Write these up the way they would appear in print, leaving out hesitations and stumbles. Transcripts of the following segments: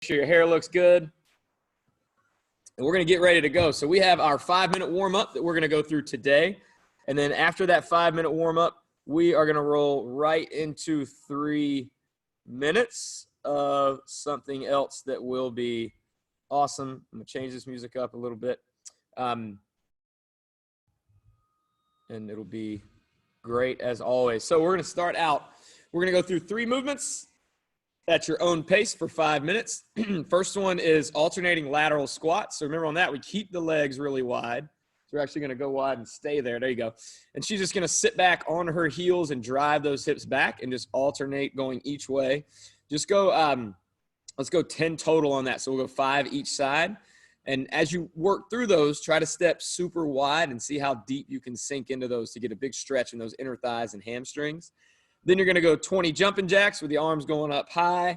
sure your hair looks good. And we're going to get ready to go. So we have our 5-minute warm-up that we're going to go through today. And then after that 5-minute warm-up, we are going to roll right into 3 minutes of something else that will be awesome. I'm going to change this music up a little bit. And it'll be great as always. So we're going to start out. We're going to go through 3 movements at your own pace for 5 minutes. First one is alternating lateral squats. So remember on that, we keep the legs really wide. So we're actually going to go wide and stay there. There you go. And she's just going to sit back on her heels and drive those hips back and just alternate going each way. Just go, let's go 10 total on that. So we'll go 5 each side. And as you work through those, try to step super wide and see how deep you can sink into those to get a big stretch in those inner thighs and hamstrings. Then you're going to go 20 jumping jacks with the arms going up high.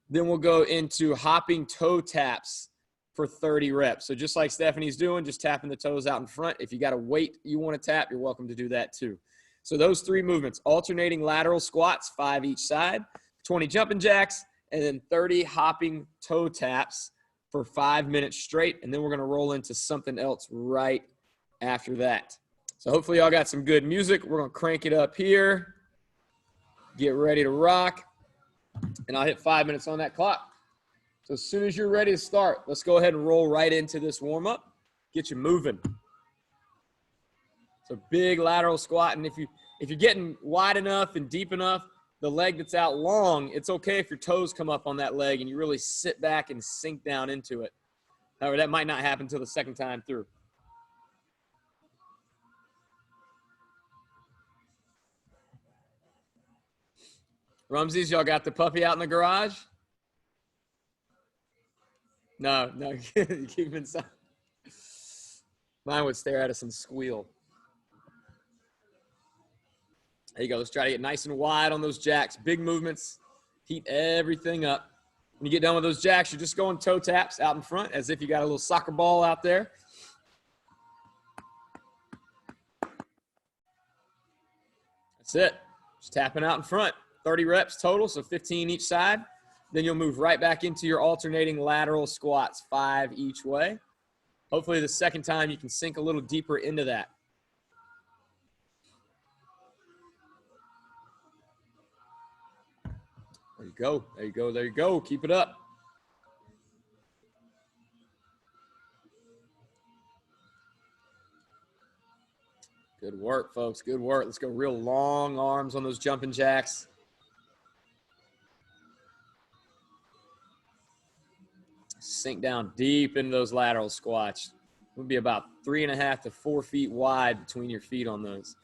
Then we'll go into hopping toe taps for 30 reps. So just like Stephanie's doing, just tapping the toes out in front. If you got a weight you want to tap, you're welcome to do that too. So those 3 movements, alternating lateral squats, 5 each side, 20 jumping jacks, and then 30 hopping toe taps for 5 minutes straight. And then we're going to roll into something else right after that. So hopefully y'all got some good music. We're going to crank it up here. Get ready to rock. And I'll hit 5 minutes on that clock. So as soon as you're ready to start, let's go ahead and roll right into this warm-up. Get you moving. So big lateral squat. And if you're getting wide enough and deep enough, the leg that's out long, it's okay if your toes come up on that leg and you really sit back and sink down into it. However, that might not happen until the second time through. Rumsies, y'all got the puppy out in the garage? No, keep him inside. Mine would stare at us and squeal. There you go. Let's try to get nice and wide on those jacks. Big movements. Heat everything up. When you get done with those jacks, you're just going toe taps out in front as if you got a little soccer ball out there. That's it. Just tapping out in front. 30 reps total, so 15 each side. Then you'll move right back into your alternating lateral squats, 5 each way. Hopefully the second time you can sink a little deeper into that. There you go. There you go. There you go. Keep it up. Good work, folks. Good work. Let's go real long arms on those jumping jacks. Sink down deep into those lateral squats. It would be about 3.5 to 4 feet wide between your feet on those.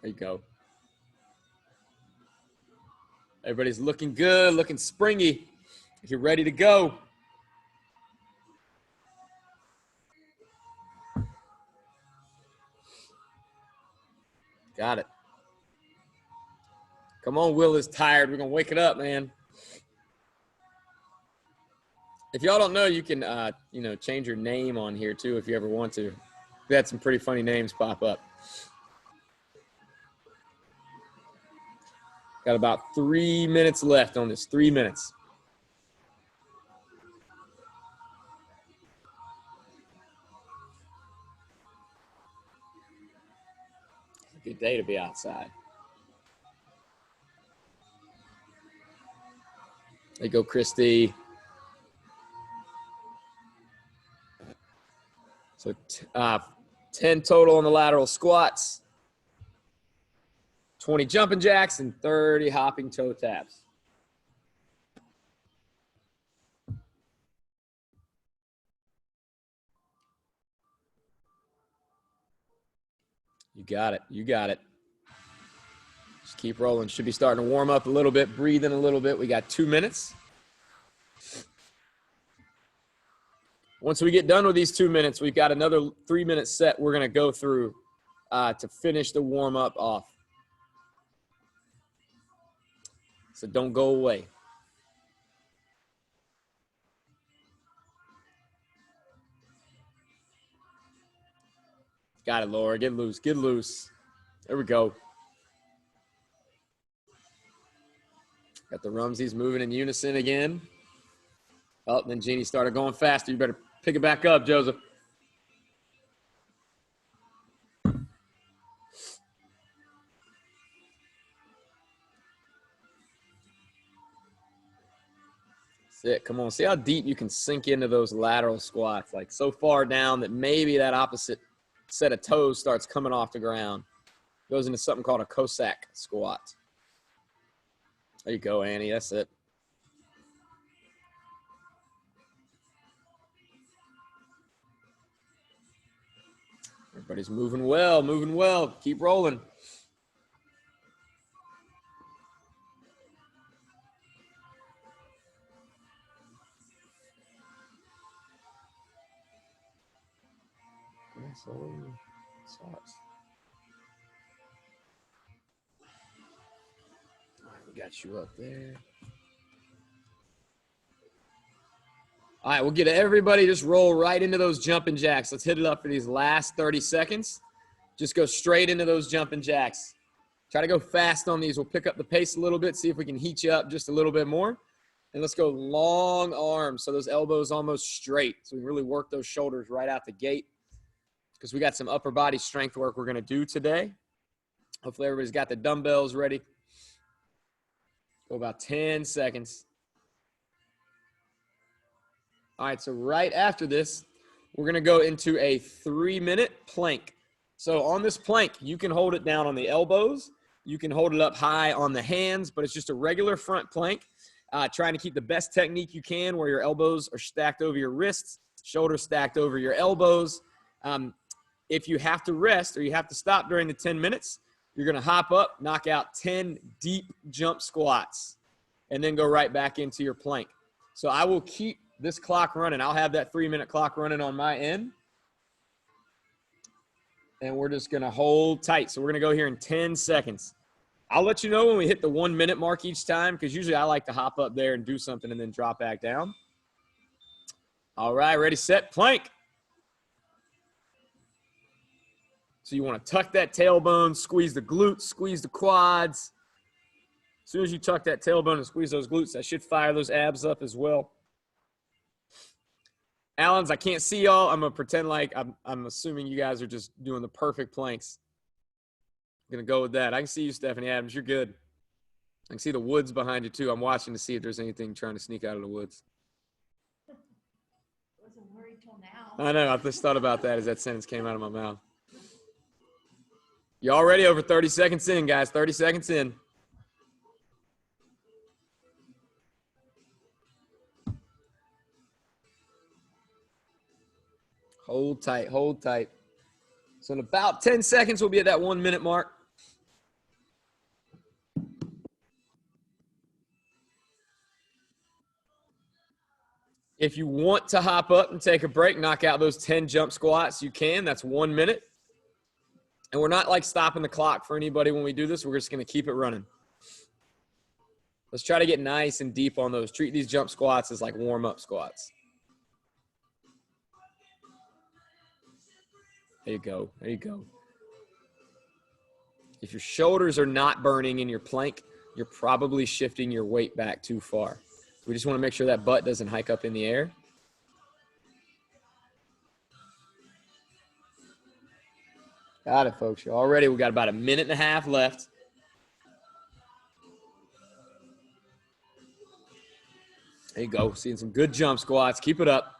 There you go. Everybody's looking good, looking springy. You're ready to go. Got it. Come on, Will is tired. We're going to wake it up, man. If y'all don't know, you can, change your name on here, too, if you ever want to. We had some pretty funny names pop up. Got about 3 minutes left on this. 3 minutes. It's a good day to be outside. There you go, Christy. So 10 total on the lateral squats, 20 jumping jacks, and 30 hopping toe taps. You got it. You got it. Just keep rolling. Should be starting to warm up a little bit, breathing a little bit. We got 2 minutes. Once we get done with these 2 minutes, we've got another 3-minute set we're going to go through to finish the warm-up off. So don't go away. Got it, Laura. Get loose. Get loose. There we go. Got the Rumsies moving in unison again. Oh, then Jeannie started going faster. You better pick it back up, Joseph. That's it. Come on. See how deep you can sink into those lateral squats. Like so far down that maybe that opposite set of toes starts coming off the ground. Goes into something called a Cossack squat. There you go, Annie. That's it. Everybody's moving well, moving well. Keep rolling. All right, we got you up there. All right, we'll get everybody just roll right into those jumping jacks. Let's hit it up for these last 30 seconds. Just go straight into those jumping jacks. Try to go fast on these. We'll pick up the pace a little bit, see if we can heat you up just a little bit more. And let's go long arms, so those elbows almost straight. So we really work those shoulders right out the gate because we got some upper body strength work we're going to do today. Hopefully everybody's got the dumbbells ready. Go about 10 seconds. All right, so right after this, we're going to go into a 3-minute plank. So on this plank, you can hold it down on the elbows. You can hold it up high on the hands, but it's just a regular front plank. Trying to keep the best technique you can where your elbows are stacked over your wrists, shoulders stacked over your elbows. If you have to rest or you have to stop during the 10 minutes, you're going to hop up, knock out 10 deep jump squats, and then go right back into your plank. So I will keep this clock running. I'll have that 3-minute clock running on my end. And we're just going to hold tight. So we're going to go here in 10 seconds. I'll let you know when we hit the 1-minute mark each time because usually I like to hop up there and do something and then drop back down. All right, ready, set, plank. So you want to tuck that tailbone, squeeze the glutes, squeeze the quads. As soon as you tuck that tailbone and squeeze those glutes, that should fire those abs up as well. Allens, I can't see y'all. I'm going to pretend like I'm assuming you guys are just doing the perfect planks. I'm going to go with that. I can see you, Stephanie Adams. You're good. I can see the woods behind you, too. I'm watching to see if there's anything trying to sneak out of the woods. Wasn't worried till now. I know. I just thought about that as that sentence came out of my mouth. Y'all ready? Over 30 seconds in, guys. 30 seconds in. Hold tight, hold tight. So in about 10 seconds, we'll be at that 1-minute mark. If you want to hop up and take a break, knock out those 10 jump squats, you can. That's 1 minute. And we're not like stopping the clock for anybody when we do this. We're just going to keep it running. Let's try to get nice and deep on those. Treat these jump squats as like warm-up squats. There you go. There you go. If your shoulders are not burning in your plank, you're probably shifting your weight back too far. We just want to make sure that butt doesn't hike up in the air. Got it, folks. You're all ready. We got about 1.5 minutes left. There you go. Seeing some good jump squats. Keep it up.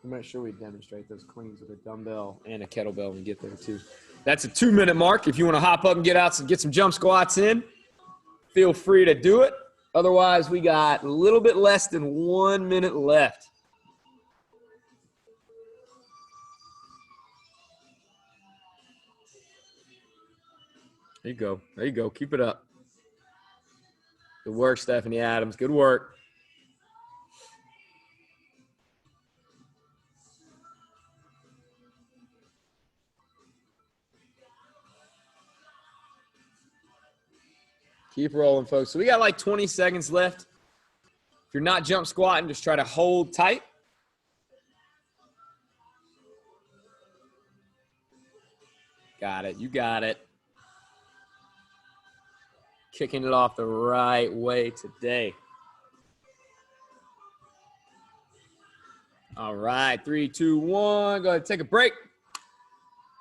We'll make sure we demonstrate those cleans with a dumbbell and a kettlebell when we get there too. That's a 2-minute mark. If you want to hop up and get some jump squats in, feel free to do it. Otherwise, we got a little bit less than 1 minute left. There you go. There you go. Keep it up. Good work, Stephanie Adams. Good work. Keep rolling, folks. So we got like 20 seconds left. If you're not jump squatting, just try to hold tight. Got it. You got it. Kicking it off the right way today. All right, 3, 2, 1. Go ahead, take a break.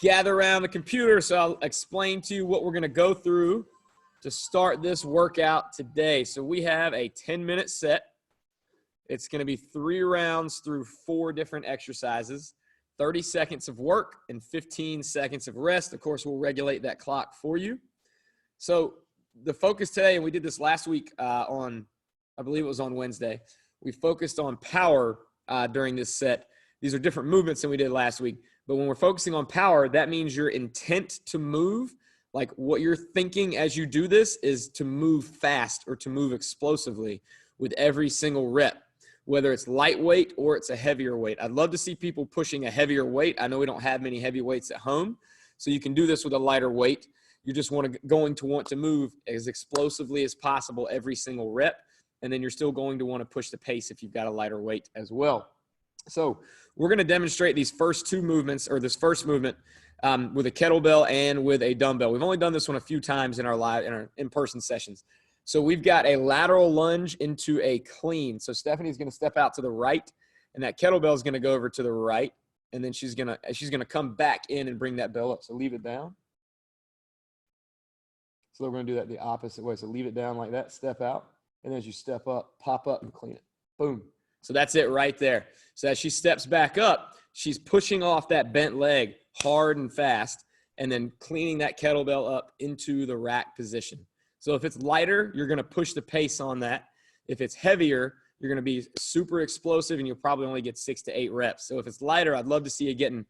Gather around the computer so I'll explain to you what we're going to go through to start this workout today. So we have a 10-minute set. It's going to be 3 rounds through 4 different exercises, 30 seconds of work and 15 seconds of rest. Of course, we'll regulate that clock for you. So the focus today, and we did this last week on, I believe it was on Wednesday, we focused on power during this set. These are different movements than we did last week. But when we're focusing on power, that means your intent to move, like what you're thinking as you do this, is to move fast or to move explosively with every single rep, whether it's lightweight or it's a heavier weight. I'd love to see people pushing a heavier weight. I know we don't have many heavy weights at home, so you can do this with a lighter weight. You just going to want to move as explosively as possible every single rep, and then you're still going to want to push the pace if you've got a lighter weight as well. So we're going to demonstrate these first 2 movements, or this first movement, with a kettlebell and with a dumbbell. We've only done this one a few times in our in-person sessions. So we've got a lateral lunge into a clean. So Stephanie's going to step out to the right, and that kettlebell is going to go over to the right, and then she's going to come back in and bring that bell up. So leave it down. So we're going to do that the opposite way. So leave it down like that, step out, and as you step up, pop up and clean it. Boom. So that's it right there. So as she steps back up, she's pushing off that bent leg hard and fast, and then cleaning that kettlebell up into the rack position. So if it's lighter, you're going to push the pace on that. If it's heavier, you're going to be super explosive, and you'll probably only get 6 to 8 reps. So if it's lighter, I'd love to see you getting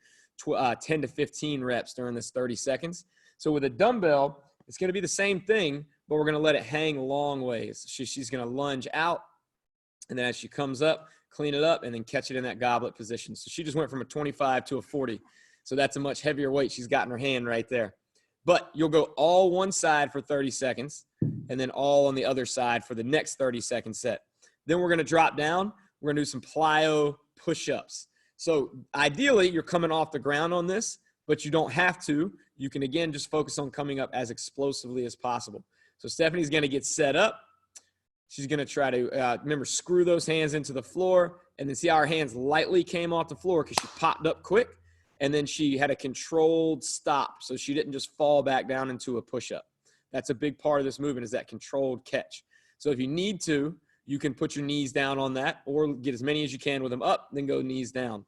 10 to 15 reps during this 30 seconds. So with a dumbbell, it's going to be the same thing, but we're going to let it hang long ways. She's going to lunge out, and then as she comes up, clean it up, and then catch it in that goblet position. So she just went from a 25 to a 40. So that's a much heavier weight she's got in her hand right there. But you'll go all one side for 30 seconds, and then all on the other side for the next 30-second set. Then we're going to drop down. We're going to do some plyo push-ups. So ideally, you're coming off the ground on this, but you don't have to. You can, again, just focus on coming up as explosively as possible. So Stephanie's going to get set up. She's going to try to, remember, screw those hands into the floor, and then see how her hands lightly came off the floor because she popped up quick, and then she had a controlled stop, so she didn't just fall back down into a push-up. That's a big part of this movement, is that controlled catch. So if you need to, you can put your knees down on that, or get as many as you can with them up, then go knees down.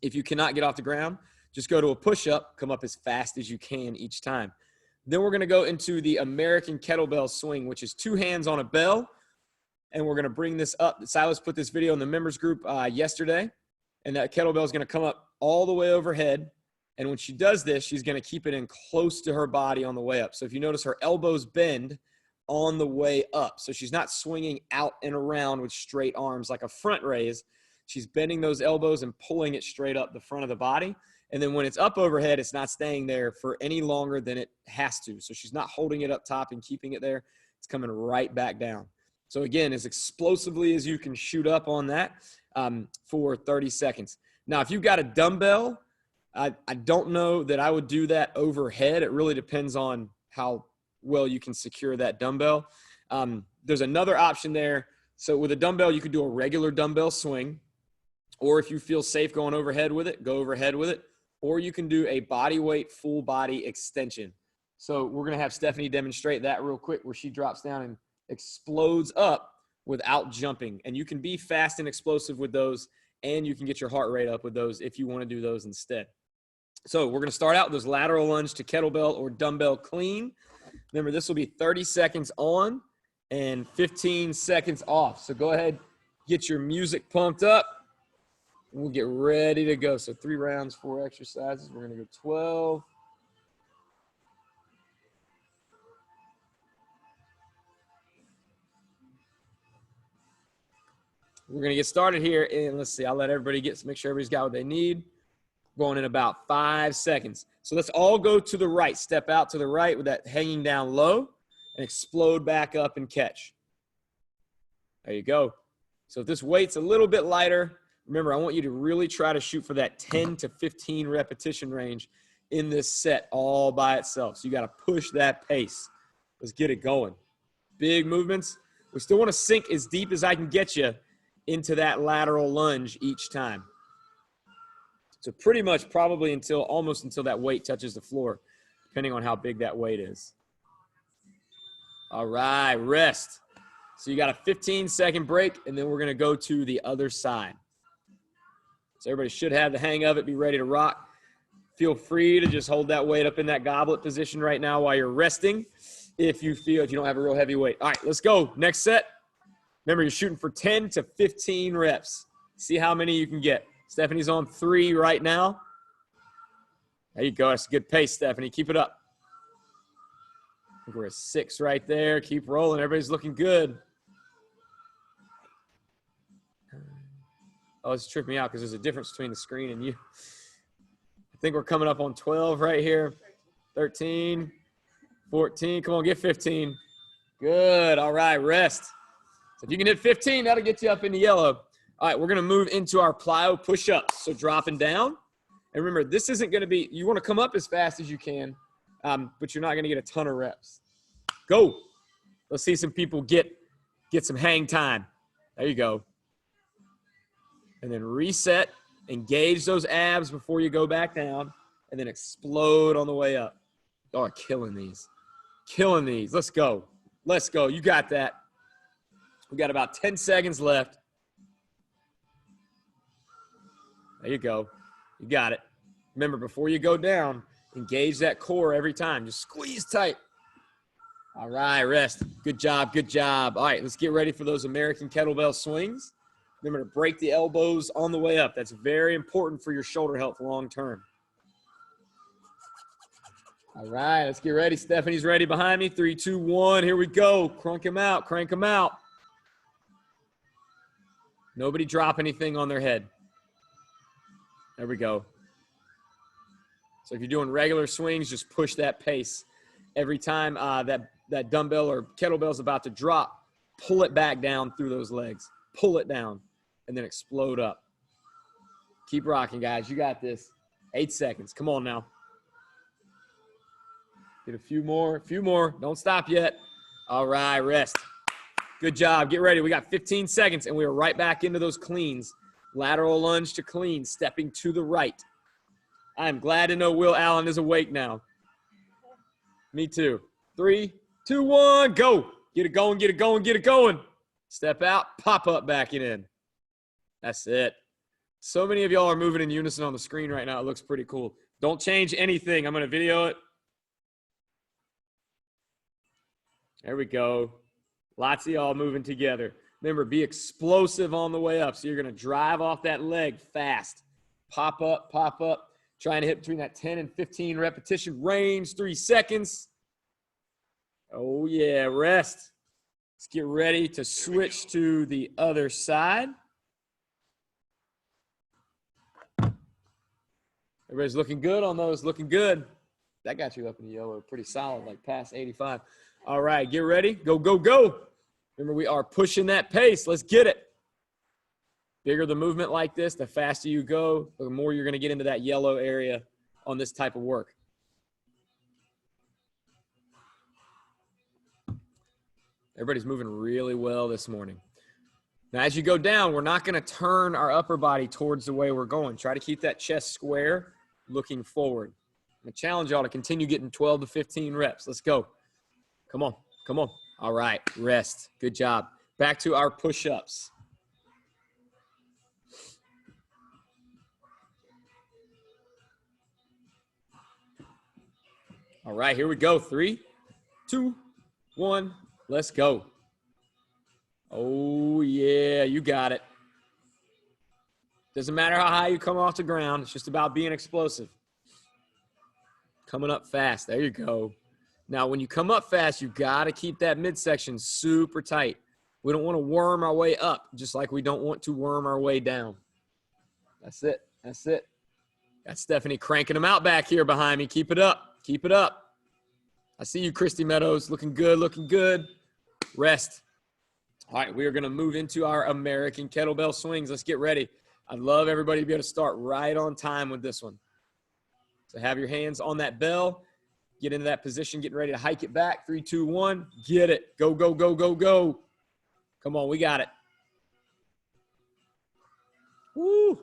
If you cannot get off the ground, just go to a push-up, come up as fast as you can each time. Then we're going to go into the American kettlebell swing, which is 2 hands on a bell. And we're going to bring this up. Silas put this video in the members group yesterday, and that kettlebell is going to come up all the way overhead. And when she does this, she's going to keep it in close to her body on the way up. So if you notice, her elbows bend on the way up. So she's not swinging out and around with straight arms like a front raise. She's bending those elbows and pulling it straight up the front of the body. And then when it's up overhead, it's not staying there for any longer than it has to. So she's not holding it up top and keeping it there. It's coming right back down. So again, as explosively as you can shoot up on that for 30 seconds. Now, if you've got a dumbbell, I don't know that I would do that overhead. It really depends on how well you can secure that dumbbell. There's another option there. So with a dumbbell, you could do a regular dumbbell swing, or if you feel safe going overhead with it, go overhead with it, or you can do a body weight full body extension. So we're going to have Stephanie demonstrate that real quick, where she drops down and explodes up without jumping. And you can be fast and explosive with those, and you can get your heart rate up with those if you want to do those instead. So we're going to start out with those lateral lunge to kettlebell or dumbbell clean. Remember, this will be 30 seconds on and 15 seconds off. So go ahead, get your music pumped up, and we'll get ready to go. So 3 rounds, 4 exercises. We're going to go 12. We're going to get started here, and let's see, I'll let everybody make sure everybody's got what they need. Going in about 5 seconds. So let's all go to the right. Step out to the right with that hanging down low and explode back up and catch. There you go. So if this weight's a little bit lighter, remember, I want you to really try to shoot for that 10 to 15 repetition range in this set all by itself. So you got to push that pace. Let's get it going. Big movements. We still want to sink as deep as I can get you into that lateral lunge each time. So pretty much probably almost until that weight touches the floor, depending on how big that weight is. All right, rest. So you got a 15-second break, and then we're going to go to the other side. So everybody should have the hang of it, be ready to rock. Feel free to just hold that weight up in that goblet position right now while you're resting if you don't have a real heavy weight. All right, let's go. Next set. Remember, you're shooting for 10 to 15 reps. See how many you can get. Stephanie's on 3 right now. There you go. That's a good pace, Stephanie. Keep it up. I think we're at 6 right there. Keep rolling. Everybody's looking good. Oh, it's tripping me out because there's a difference between the screen and you. I think we're coming up on 12 right here. 13, 14. Come on, get 15. Good. All right, rest. So if you can hit 15, that'll get you up in the yellow. All right, we're going to move into our plyo push-ups. So dropping down. And remember, this isn't going to be – you want to come up as fast as you can, but you're not going to get a ton of reps. Go. Let's see some people get some hang time. There you go. And then reset, engage those abs before you go back down, and then explode on the way up. Oh, killing these. Killing these. Let's go. Let's go. You got that. We got about 10 seconds left. There you go. You got it. Remember, before you go down, engage that core every time. Just squeeze tight. All right, rest. Good job, good job. All right, let's get ready for those American kettlebell swings. Remember to break the elbows on the way up. That's very important for your shoulder health long term. All right, let's get ready. Stephanie's ready behind me. 3, 2, 1. Here we go. Crank them out. Crank them out. Nobody drop anything on their head. There we go. So if you're doing regular swings, just push that pace. Every time that dumbbell or kettlebell is about to drop, pull it back down through those legs. Pull it down, and then explode up. Keep rocking, guys. You got this. 8 seconds. Come on now. Get a few more. A few more. Don't stop yet. All right, rest. Good job. Get ready. We got 15 seconds, and we are right back into those cleans. Lateral lunge to clean, stepping to the right. I'm glad to know Will Allen is awake now. Me too. 3, 2, 1, go. Get it going, get it going, get it going. Step out, pop up, back it in. That's it. So many of y'all are moving in unison on the screen right now. It looks pretty cool. Don't change anything. I'm going to video it. There we go. Lots of y'all moving together. Remember, be explosive on the way up. So you're going to drive off that leg fast. Pop up, pop up. Trying to hit between that 10 and 15 repetition range. 3 seconds. Oh, yeah. Rest. Let's get ready to switch to the other side. Everybody's looking good on those. Looking good. That got you up in the yellow. Pretty solid, like past 85. All right, get ready. Go, go, go. Remember, we are pushing that pace. Let's get it. Bigger the movement like this, the faster you go, the more you're going to get into that yellow area on this type of work. Everybody's moving really well this morning. Now, as you go down, we're not going to turn our upper body towards the way we're going. Try to keep that chest square, looking forward. I'm going to challenge y'all to continue getting 12 to 15 reps. Let's go. Come on. Come on. All right. Rest. Good job. Back to our push-ups. All right. Here we go. 3, 2, 1. Let's go. Oh, yeah. You got it. Doesn't matter how high you come off the ground. It's just about being explosive. Coming up fast. There you go. Now, when you come up fast, you got to keep that midsection super tight. We don't want to worm our way up, just like we don't want to worm our way down. That's it. That's it. Got Stephanie cranking them out back here behind me. Keep it up. Keep it up. I see you, Christy Meadows. Looking good, looking good. Rest. All right, we are going to move into our American kettlebell swings. Let's get ready. I'd love everybody to be able to start right on time with this one. So have your hands on that bell. Get into that position, getting ready to hike it back. 3, 2, 1. Get it. Go, go, go, go, go. Come on, we got it. Woo.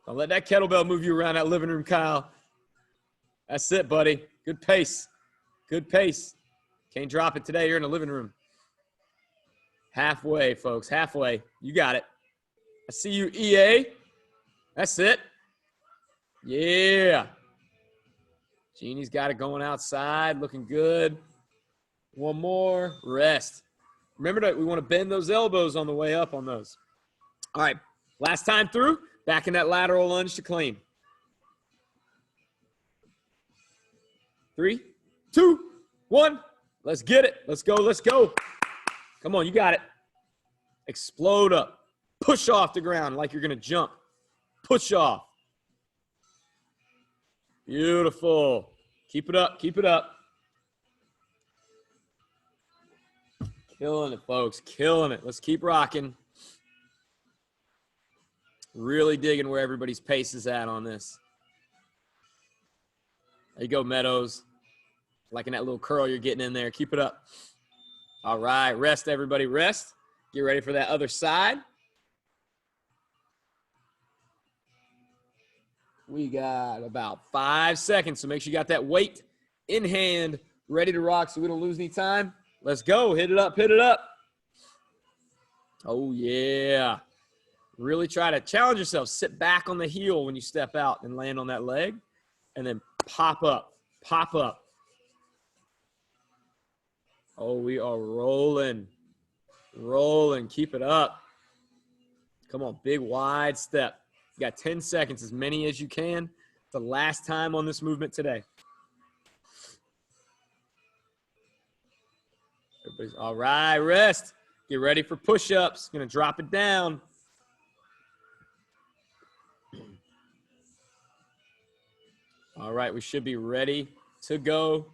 Don't let that kettlebell move you around that living room, Kyle. That's it, buddy. Good pace. Good pace. Can't drop it today. You're in the living room. Halfway, folks. Halfway. You got it. I see you, EA. That's it. Yeah. Jeannie's got it going outside. Looking good. One more. Rest. Remember that we want to bend those elbows on the way up on those. All right. Last time through. Back in that lateral lunge to clean. 3, 2, 1. Let's get it. Let's go. Let's go. Come on. You got it. Explode up. Push off the ground like you're going to jump. Push off. Beautiful. Keep it up. Keep it up. Killing it, folks. Killing it. Let's keep rocking. Really digging where everybody's pace is at on this. There you go, Meadows. Liking that little curl you're getting in there. Keep it up. All right. Rest, everybody. Rest. Get ready for that other side. We got about 5 seconds, so make sure you got that weight in hand, ready to rock so we don't lose any time. Let's go. Hit it up. Hit it up. Oh, yeah. Really try to challenge yourself. Sit back on the heel when you step out and land on that leg, and then pop up. Pop up. Oh, we are rolling. Rolling. Keep it up. Come on. Big, wide step. You got 10 seconds, as many as you can. It's the last time on this movement today. Everybody's all right. Rest. Get ready for push-ups. Going to drop it down. All right, we should be ready to go.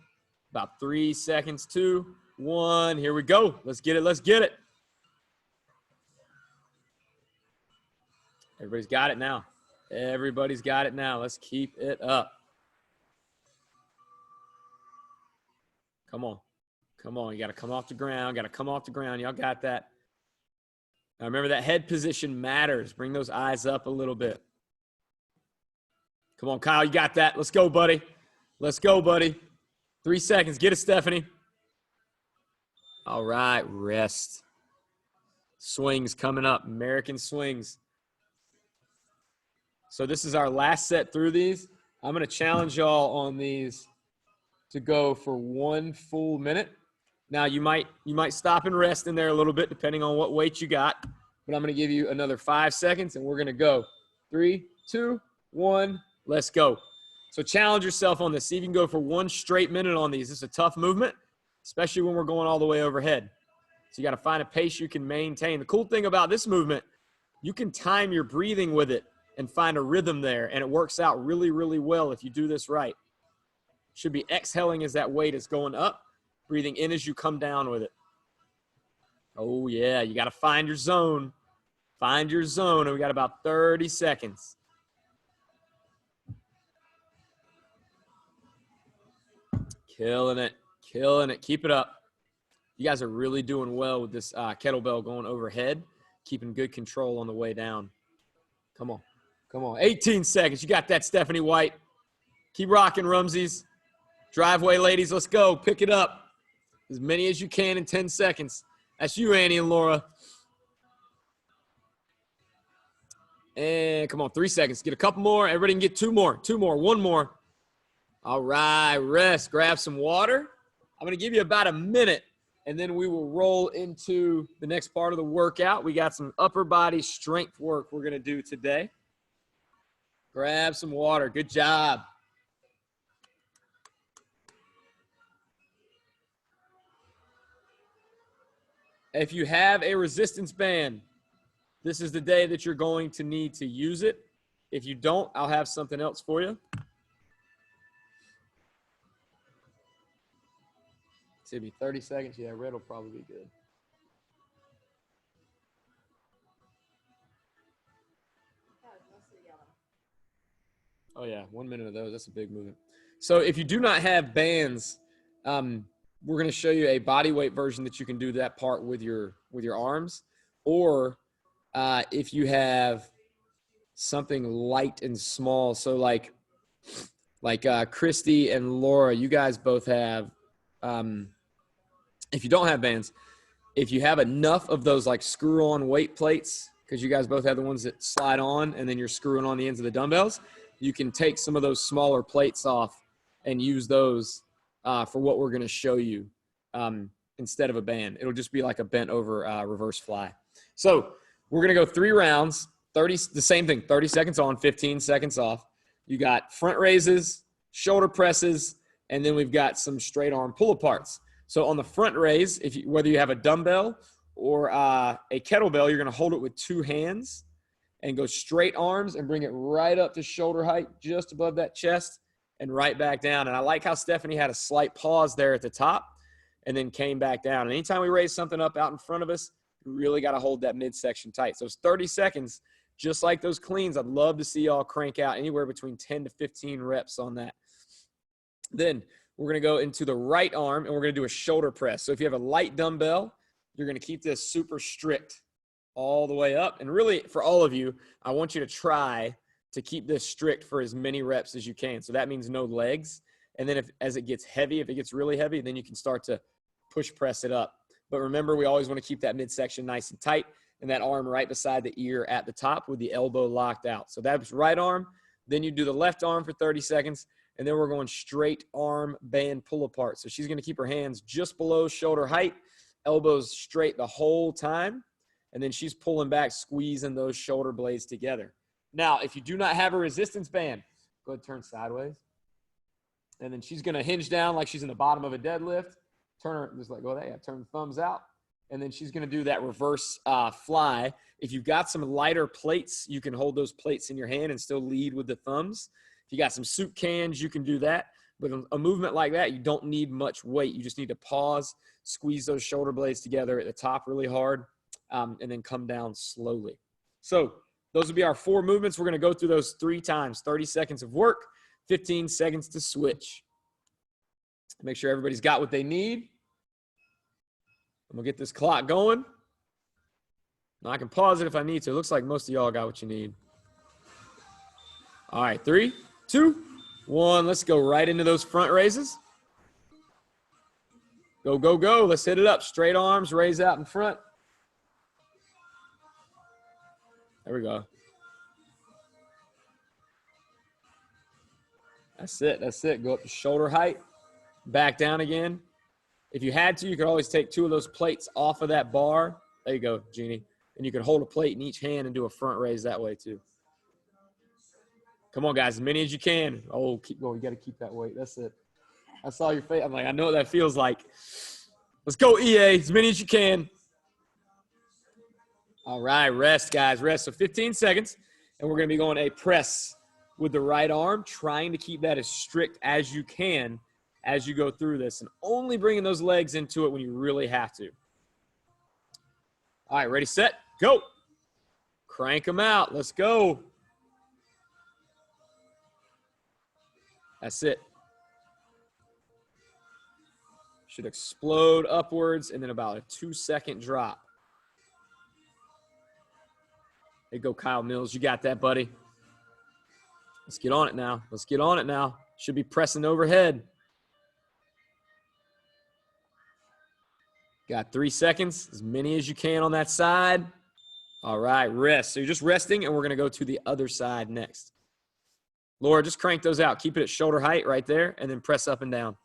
About 3 seconds, 2, 1. Here we go. Let's get it. Let's get it. Everybody's got it now. Everybody's got it now. Let's keep it up. Come on. Come on. You got to come off the ground. Got to come off the ground. Y'all got that. Now remember, that head position matters. Bring those eyes up a little bit. Come on, Kyle. You got that. Let's go, buddy. Let's go, buddy. 3 seconds. Get it, Stephanie. All right. Rest. Swings coming up. American swings. So this is our last set through these. I'm going to challenge y'all on these to go for 1 full minute. Now, you might stop and rest in there a little bit, depending on what weight you got. But I'm going to give you another 5 seconds, and we're going to go. 3, 2, 1. Let's go. So challenge yourself on this. See if you can go for 1 straight minute on these. This is a tough movement, especially when we're going all the way overhead. So you got to find a pace you can maintain. The cool thing about this movement, you can time your breathing with it and find a rhythm there, and it works out really, really well if you do this right. Should be exhaling as that weight is going up, breathing in as you come down with it. Oh, yeah, you got to find your zone. Find your zone, and we got about 30 seconds. Killing it. Killing it. Keep it up. You guys are really doing well with this kettlebell going overhead, keeping good control on the way down. Come on. Come on. 18 seconds. You got that, Stephanie White. Keep rocking, Rumsies. Driveway ladies, let's go. Pick it up. As many as you can in 10 seconds. That's you, Annie and Laura. And come on, 3 seconds. Get a couple more. Everybody can get 2 more. 2 more. 1 more. All right, rest. Grab some water. I'm going to give you about a minute, and then we will roll into the next part of the workout. We got some upper body strength work we're going to do today. Grab some water. Good job. If you have a resistance band, this is the day that you're going to need to use it. If you don't, I'll have something else for you. It's going to be 30 seconds. Yeah, red will probably be good. Oh, yeah. 1 minute of those. That's a big movement. So if you do not have bands, we're going to show you a body weight version that you can do that part with your arms. Or if you have something light and small. So like Christy and Laura, you guys both have, if you don't have bands, if you have enough of those like screw on weight plates, because you guys both have the ones that slide on and then you're screwing on the ends of the dumbbells, you can take some of those smaller plates off and use those for what we're going to show you instead of a band. It'll just be like a bent over reverse fly. So we're going to go 3 rounds, the same thing, 30 seconds on, 15 seconds off. You got front raises, shoulder presses, and then we've got some straight arm pull aparts. So on the front raise, whether you have a dumbbell or a kettlebell, you're going to hold it with 2 hands and go straight arms and bring it right up to shoulder height, just above that chest, and right back down. And I like how Stephanie had a slight pause there at the top and then came back down. And anytime we raise something up out in front of us, you really got to hold that midsection tight. So it's 30 seconds, just like those cleans. I'd love to see y'all crank out anywhere between 10 to 15 reps on that. Then we're going to go into the right arm, and we're going to do a shoulder press. So if you have a light dumbbell, you're going to keep this super strict all the way up. And really, for all of you, I want you to try to keep this strict for as many reps as you can. So that means no legs. And then as it gets heavy, if it gets really heavy, then you can start to push press it up. But remember, we always want to keep that midsection nice and tight and that arm right beside the ear at the top with the elbow locked out. So that's right arm. Then you do the left arm for 30 seconds. And then we're going straight arm band pull apart. So she's going to keep her hands just below shoulder height, elbows straight the whole time. And then she's pulling back, squeezing those shoulder blades together. Now, if you do not have a resistance band, go ahead and turn sideways. And then she's going to hinge down like she's in the bottom of a deadlift. Turn her, just like go there, yeah, turn the thumbs out. And then she's going to do that reverse fly. If you've got some lighter plates, you can hold those plates in your hand and still lead with the thumbs. If you got some soup cans, you can do that. But a movement like that, you don't need much weight. You just need to pause, squeeze those shoulder blades together at the top really hard, and then come down slowly. So those will be our 4 movements. We're going to go through those 3 times, 30 seconds of work, 15 seconds to switch. Make sure everybody's got what they need. I'm going to get this clock going. Now I can pause it if I need to. It looks like most of y'all got what you need. All right, 3, 2, 1. Let's go right into those front raises. Go, go, go. Let's hit it up. Straight arms, raise out in front. There we go. That's it. That's it. Go up to shoulder height. Back down again. If you had to, you could always take 2 of those plates off of that bar. There you go, Jeannie. And you could hold a plate in each hand and do a front raise that way too. Come on, guys, as many as you can. Oh, keep going. You got to keep that weight. That's it. I saw your face. I'm like, I know what that feels like. Let's go, EA, as many as you can. All right, rest, guys, rest. So 15 seconds, and we're going to be going a press with the right arm, trying to keep that as strict as you can as you go through this, and only bringing those legs into it when you really have to. All right, ready, set, go. Crank them out. Let's go. That's it. Should explode upwards and then about a 2-second drop. There you go, Kyle Mills. You got that, buddy. Let's get on it now. Let's get on it now. Should be pressing overhead. Got 3 seconds, as many as you can on that side. All right, rest. So you're just resting, and we're going to go to the other side next. Laura, just crank those out. Keep it at shoulder height right there, and then press up and down.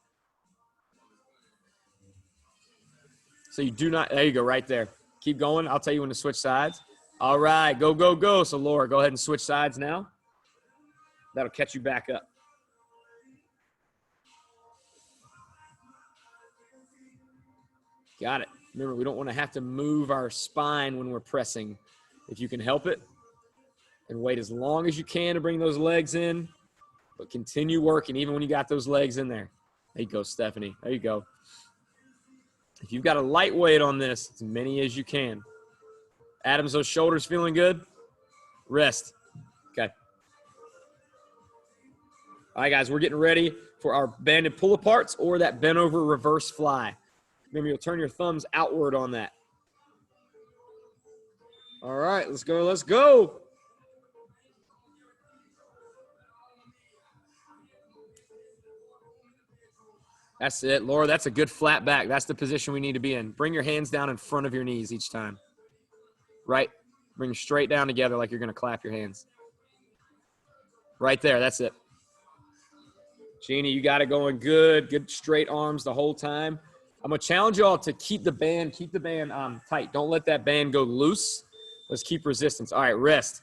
So you do not – there you go, right there. Keep going. I'll tell you when to switch sides. All right, go, go, go. So, Laura, go ahead and switch sides now. That'll catch you back up. Got it. Remember, we don't want to have to move our spine when we're pressing. If you can help it, and wait as long as you can to bring those legs in, but continue working even when you got those legs in there. There you go, Stephanie. There you go. If you've got a light weight on this, as many as you can. Adams, those shoulders feeling good? Rest. Okay. All right, guys, we're getting ready for our banded pull aparts or that bent over reverse fly. Remember, you'll turn your thumbs outward on that. All right, let's go, let's go. That's it, Laura. That's a good flat back. That's the position we need to be in. Bring your hands down in front of your knees each time. Right? Bring them straight down together like you're going to clap your hands. Right there. That's it. Jeannie, you got it going good. Good straight arms the whole time. I'm going to challenge you all to keep the band tight. Don't let that band go loose. Let's keep resistance. All right, rest.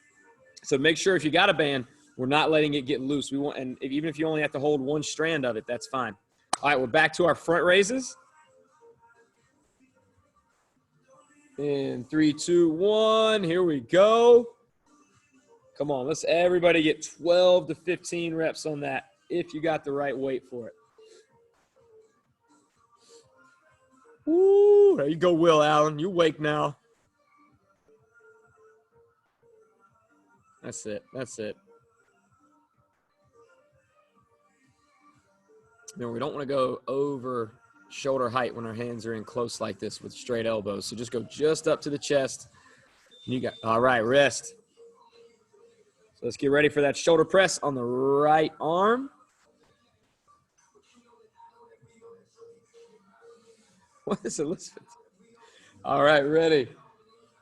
So make sure if you got a band, we're not letting it get loose. We want, and even if you only have to hold one strand of it, that's fine. All right, we're back to our front raises. In 3, 2, 1, here we go. Come on, let's everybody get 12 to 15 reps on that if you got the right weight for it. Woo, there you go, Will Allen. You wake now. That's it. That's it. Now, we don't want to go over shoulder height when our hands are in close like this with straight elbows. So just go just up to the chest. You got, all right, rest. So let's get ready for that shoulder press on the right arm. What is Elizabeth? All right, ready.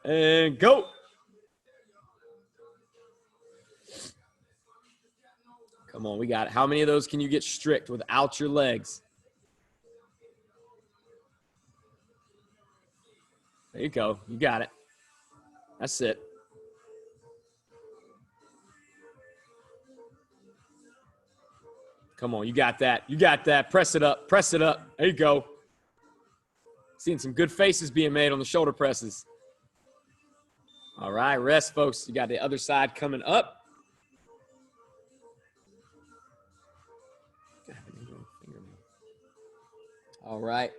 And go. Come on, we got it. How many of those can you get strict without your legs? There you go. You got it. That's it. Come on, you got that. You got that. Press it up. Press it up. There you go. Seeing some good faces being made on the shoulder presses. All right, rest, folks. You got the other side coming up. All right.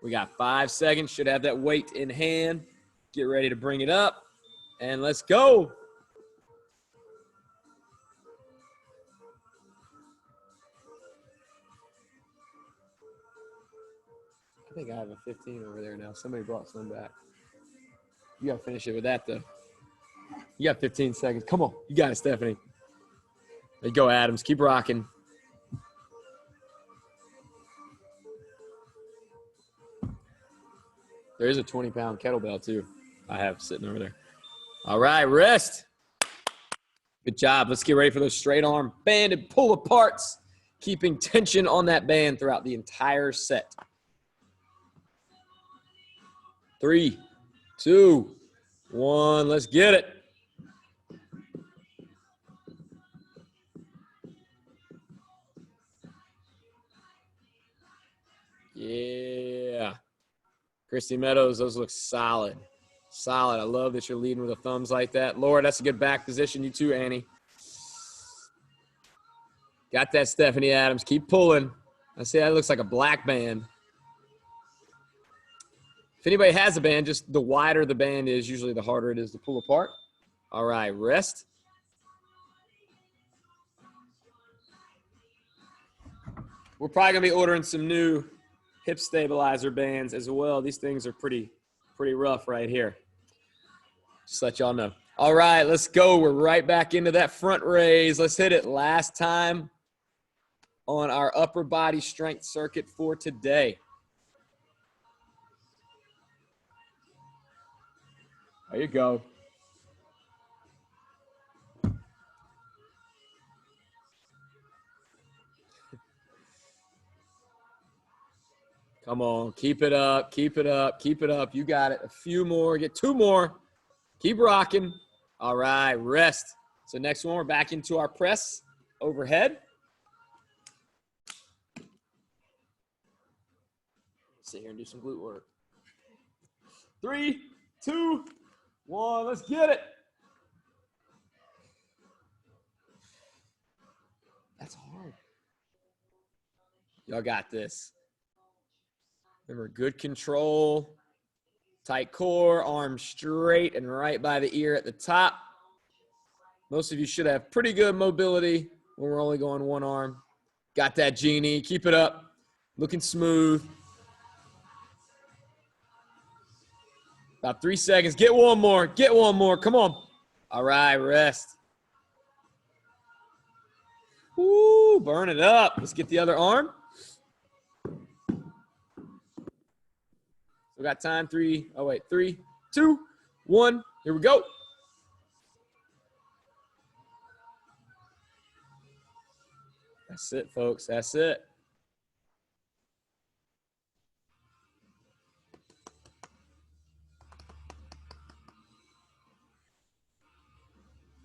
We got 5 seconds. Should have that weight in hand. Get ready to bring it up. And let's go. I think I have a 15 over there now. Somebody brought some back. You got to finish it with that, though. You got 15 seconds. Come on. You got it, Stephanie. There you go, Adams. Keep rocking. There is a 20-pound kettlebell, too, I have sitting over there. All right, rest. Good job. Let's get ready for those straight arm banded pull aparts, keeping tension on that band throughout the entire set. 3, 2, 1. Let's get it. Yeah. Christy Meadows, those look solid. Solid. I love that you're leading with the thumbs like that. Laura, that's a good back position. You too, Annie. Got that, Stephanie Adams. Keep pulling. I see that looks like a black band. If anybody has a band, just the wider the band is, usually the harder it is to pull apart. All right, rest. We're probably going to be ordering some new hip stabilizer bands as well. These things are pretty rough right here. Just let y'all know. All right, let's go. We're right back into that front raise. Let's hit it last time on our upper body strength circuit for today. There you go. Come on, keep it up, keep it up, keep it up. You got it. A few more, get 2 more. Keep rocking. All right, rest. So next one, we're back into our press overhead. Sit here and do some glute work. 3, 2, 1, let's get it. That's hard. Y'all got this. Remember, good control, tight core, arms straight and right by the ear at the top. Most of you should have pretty good mobility when we're only going one arm. Got that, Genie. Keep it up. Looking smooth. About 3 seconds. Get one more. Get one more. Come on. All right, rest. Woo, burn it up. Let's get the other arm. We got time. 3, 2, 1. Here we go. That's it, folks. That's it.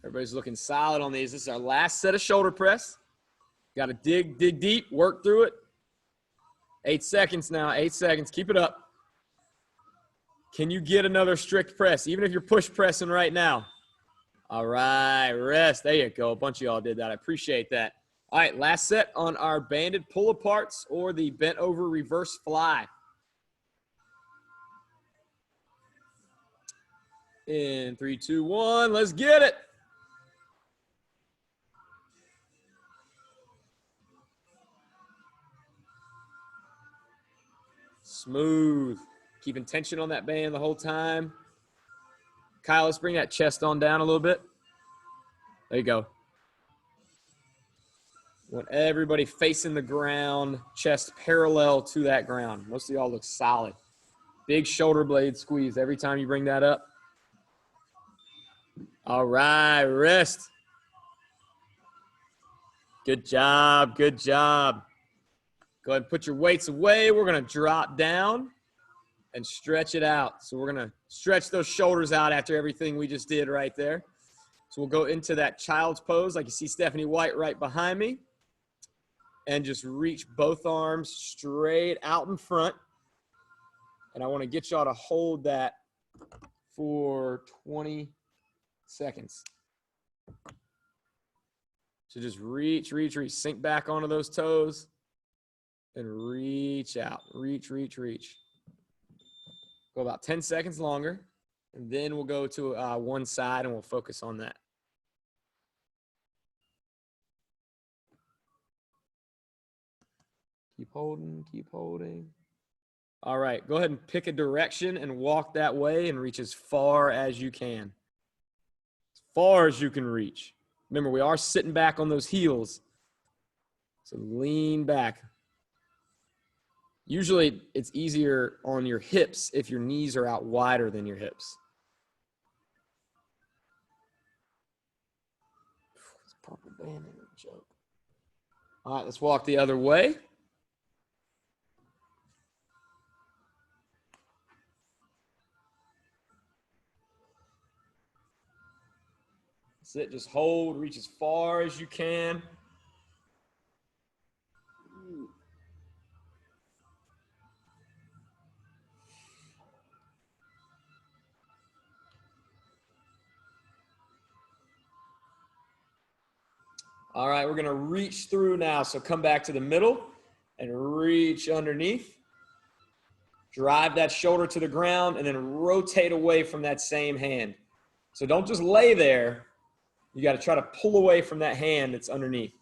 Everybody's looking solid on these. This is our last set of shoulder press. Got to dig deep, work through it. 8 seconds now, 8 seconds. Keep it up. Can you get another strict press, even if you're push pressing right now? All right, rest. There you go. A bunch of y'all did that. I appreciate that. All right, last set on our banded pull-aparts or the bent-over reverse fly. In 3, 2, 1, let's get it. Smooth. Keeping tension on that band the whole time. Kyle, let's bring that chest on down a little bit. There you go. Want everybody facing the ground, chest parallel to that ground. Most of y'all look solid. Big shoulder blade squeeze every time you bring that up. All right, rest. Good job, good job. Go ahead and put your weights away. We're going to drop down and stretch it out. So we're going to stretch those shoulders out after everything we just did right there. So we'll go into that child's pose, like you see Stephanie White right behind me. And just reach both arms straight out in front. And I want to get y'all to hold that for 20 seconds. So just reach, reach, reach. Sink back onto those toes. And reach out. Reach, reach, reach. Go about 10 seconds longer. And then we'll go to one side and we'll focus on that. Keep holding, keep holding. All right, go ahead and pick a direction and walk that way and reach as far as you can. As far as you can reach. Remember, we are sitting back on those heels. So lean back. Usually it's easier on your hips if your knees are out wider than your hips. It's proper banding joke. All right, let's walk the other way. That's it. Just hold, reach as far as you can. All right, we're going to reach through now. So come back to the middle and reach underneath. Drive that shoulder to the ground and then rotate away from that same hand. So don't just lay there. You got to try to pull away from that hand that's underneath.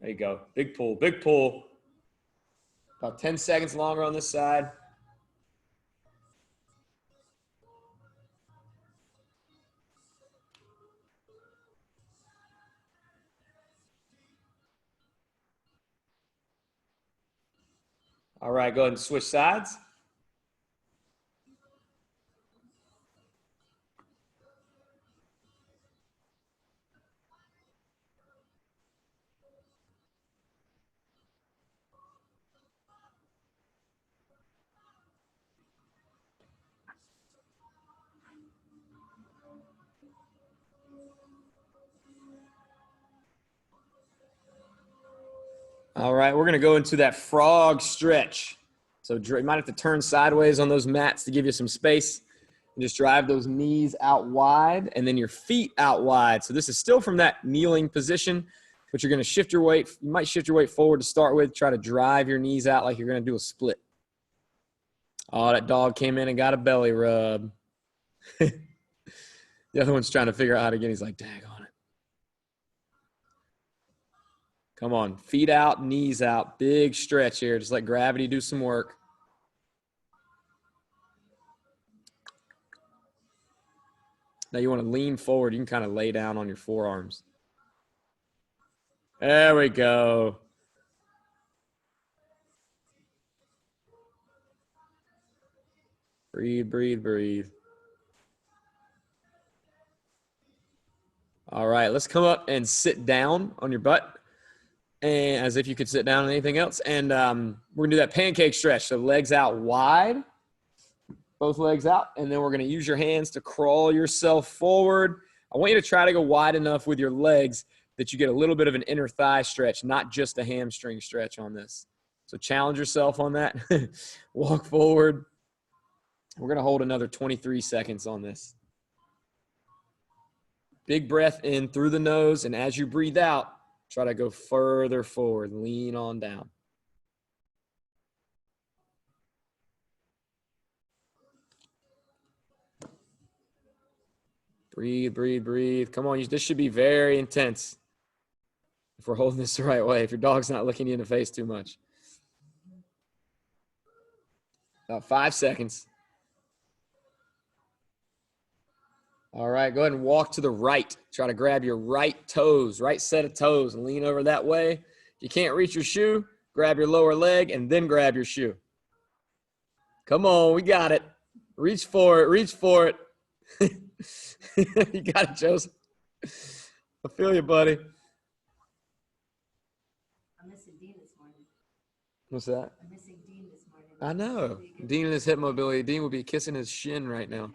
There you go. Big pull, big pull. About 10 seconds longer on this side. All right, go ahead and switch sides. All right, we're going to go into that frog stretch. So you might have to turn sideways on those mats to give you some space. And just drive those knees out wide and then your feet out wide. So this is still from that kneeling position, but you're going to shift your weight. You might shift your weight forward to start with. Try to drive your knees out like you're going to do a split. Oh, that dog came in and got a belly rub. The other one's trying to figure out how to get. He's like, dang on it. Come on. Feet out, knees out. Big stretch here. Just let gravity do some work. Now you want to lean forward. You can kind of lay down on your forearms. There we go. Breathe, breathe, breathe. All right, let's come up and sit down on your butt, and as if you could sit down on anything else. And we're gonna do that pancake stretch. So legs out wide, both legs out, and then we're gonna use your hands to crawl yourself forward. I want you to try to go wide enough with your legs that you get a little bit of an inner thigh stretch, not just a hamstring stretch on this. So challenge yourself on that. Walk forward. We're gonna hold another 23 seconds on this. Big breath in through the nose, and as you breathe out, try to go further forward. Lean on down. Breathe, breathe, breathe. Come on, this should be very intense if we're holding this the right way, if your dog's not looking you in the face too much. About 5 seconds. All right, go ahead and walk to the right. Try to grab your right toes, right set of toes, and lean over that way. If you can't reach your shoe, grab your lower leg and then grab your shoe. Come on, we got it. Reach for it, reach for it. You got it, Joseph. I feel you, buddy. I'm missing Dean this morning. What's that? I'm missing Dean this morning. I know. Dean and his hip mobility. Dean will be kissing his shin right now.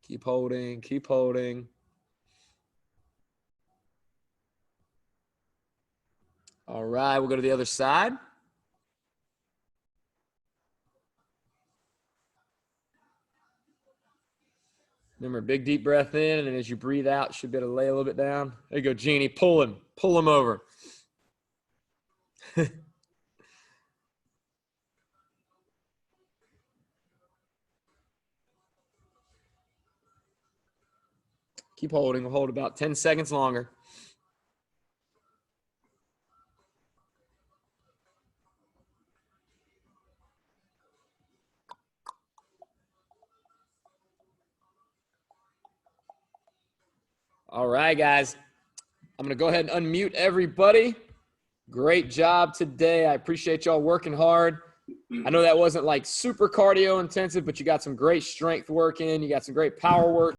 Keep holding, keep holding. All right, we'll go to the other side. Remember, big deep breath in, and then as you breathe out, you should be able to lay a little bit down. There you go, Jeannie. Pull him over. Keep holding. We'll hold about 10 seconds longer. All right, guys. I'm going to go ahead and unmute everybody. Great job today. I appreciate y'all working hard. I know that wasn't like super cardio intensive, but you got some great strength work in. You got some great power work.